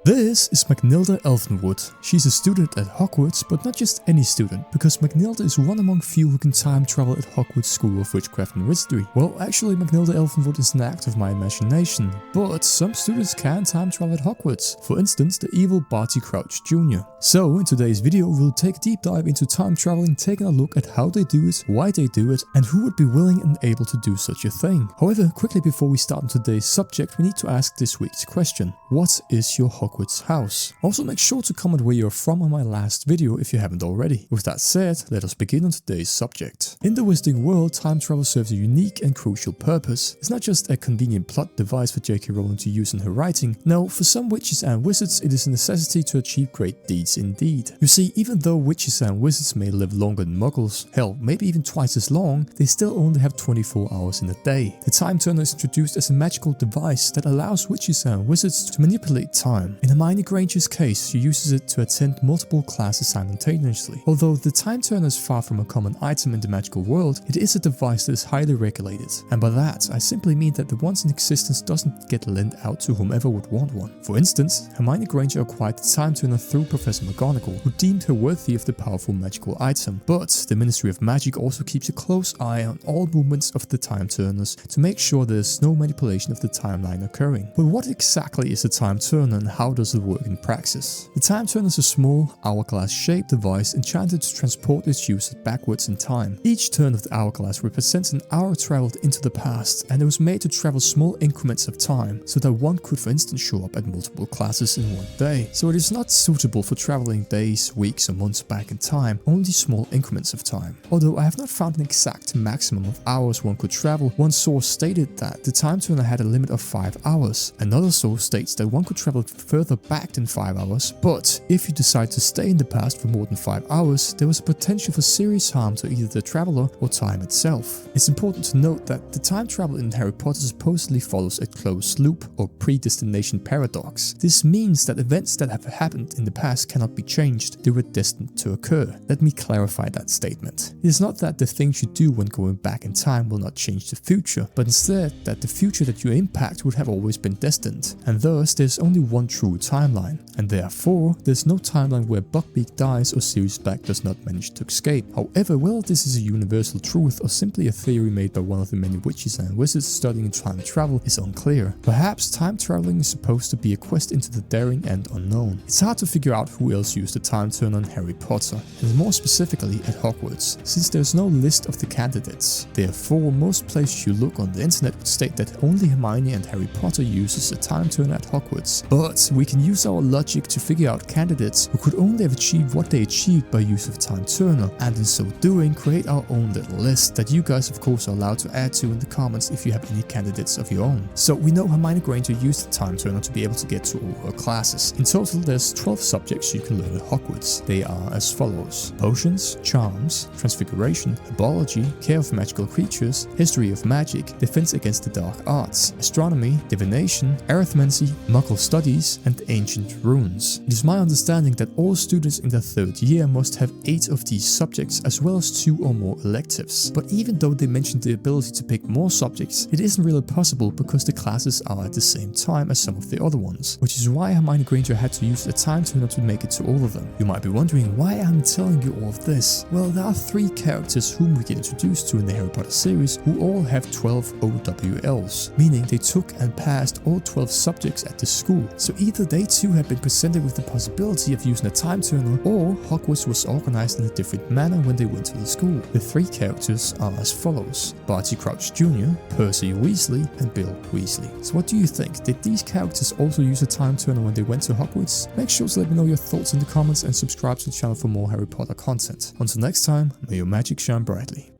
This is Magnilda Elvenwood. She's a student at Hogwarts, but not just any student, because Magnilda is one among few who can time travel at Hogwarts School of Witchcraft and Wizardry. Well, actually Magnilda Elvenwood is an act of my imagination, but some students can time travel at Hogwarts. For instance, the evil Barty Crouch Jr. So, in today's video we'll take a deep dive into time traveling, taking a look at how they do it, why they do it, and who would be willing and able to do such a thing. However, quickly before we start on today's subject, we need to ask this week's question. What is your Hogwarts house? Also, make sure to comment where you're from on my last video if you haven't already. With that said, let us begin on today's subject. In the wizarding world, time travel serves a unique and crucial purpose. It's not just a convenient plot device for J.K. Rowling to use in her writing. No, for some witches and wizards, it is a necessity to achieve great deeds indeed. You see, even though witches and wizards may live longer than muggles, hell, maybe even twice as long, they still only have 24 hours in a day. The time turner is introduced as a magical device that allows witches and wizards to manipulate time. In Hermione Granger's case, she uses it to attend multiple classes simultaneously. Although the time turner is far from a common item in the magical world, it is a device that is highly regulated. And by that, I simply mean that the ones in existence doesn't get lent out to whomever would want one. For instance, Hermione Granger acquired the time turner through Professor McGonagall, who deemed her worthy of the powerful magical item. But the Ministry of Magic also keeps a close eye on all movements of the time turners to make sure there's no manipulation of the timeline occurring. But what exactly is a time turner and how does it work in praxis? The time turner is a small, hourglass-shaped device enchanted to transport its user backwards in time. Each turn of the hourglass represents an hour traveled into the past, and it was made to travel small increments of time, so that one could for instance show up at multiple classes in one day. So it is not suitable for traveling days, weeks or months back in time, only small increments of time. Although I have not found an exact maximum of hours one could travel, one source stated that the time turner had a limit of 5 hours. Another source states that one could travel further back than 5 hours, but if you decide to stay in the past for more than 5 hours, there was a potential for serious harm to either the traveler or time itself. It's important to note that the time travel in Harry Potter supposedly follows a closed loop or predestination paradox. This means that events that have happened in the past cannot be changed, they were destined to occur. Let me clarify that statement. It is not that the things you do when going back in time will not change the future, but instead that the future that you impact would have always been destined, and thus there's only one true timeline, and therefore there's no timeline where Buckbeak dies or Sirius Black does not manage to escape. However, whether this is a universal truth or simply a theory made by one of the many witches and wizards studying time travel is unclear. Perhaps time traveling is supposed to be a quest into the daring and unknown. It's hard to figure out who else used the time turner in Harry Potter, and more specifically at Hogwarts, since there's no list of the candidates. Therefore, most places you look on the internet would state that only Hermione and Harry Potter uses a time turner at Hogwarts. But we can use our logic to figure out candidates who could only have achieved what they achieved by use of time turner, and in so doing create our own little list that you guys of course are allowed to add to in the comments if you have any candidates of your own. So we know Hermione Granger used the time turner to be able to get to all her classes. In total there's 12 subjects you can learn at Hogwarts. They are as follows: potions, charms, transfiguration, herbology, care of magical creatures, history of magic, defense against the dark arts, astronomy, divination, arithmancy, muggle studies, and ancient runes. It is my understanding that all students in their third year must have 8 of these subjects as well as 2 or more electives. But even though they mentioned the ability to pick more subjects, it isn't really possible because the classes are at the same time as some of the other ones, which is why Hermione Granger had to use a time turner to make it to all of them. You might be wondering why I'm telling you all of this. Well, there are 3 characters whom we get introduced to in the Harry Potter series who all have 12 OWLs, meaning they took and passed all 12 subjects at the school. So either they too had been presented with the possibility of using a time turner, or Hogwarts was organized in a different manner when they went to the school. The 3 characters are as follows: Barty Crouch Jr., Percy Weasley, and Bill Weasley. So what do you think? Did these characters also use a time turner when they went to Hogwarts? Make sure to let me know your thoughts in the comments and subscribe to the channel for more Harry Potter content. Until next time, may your magic shine brightly.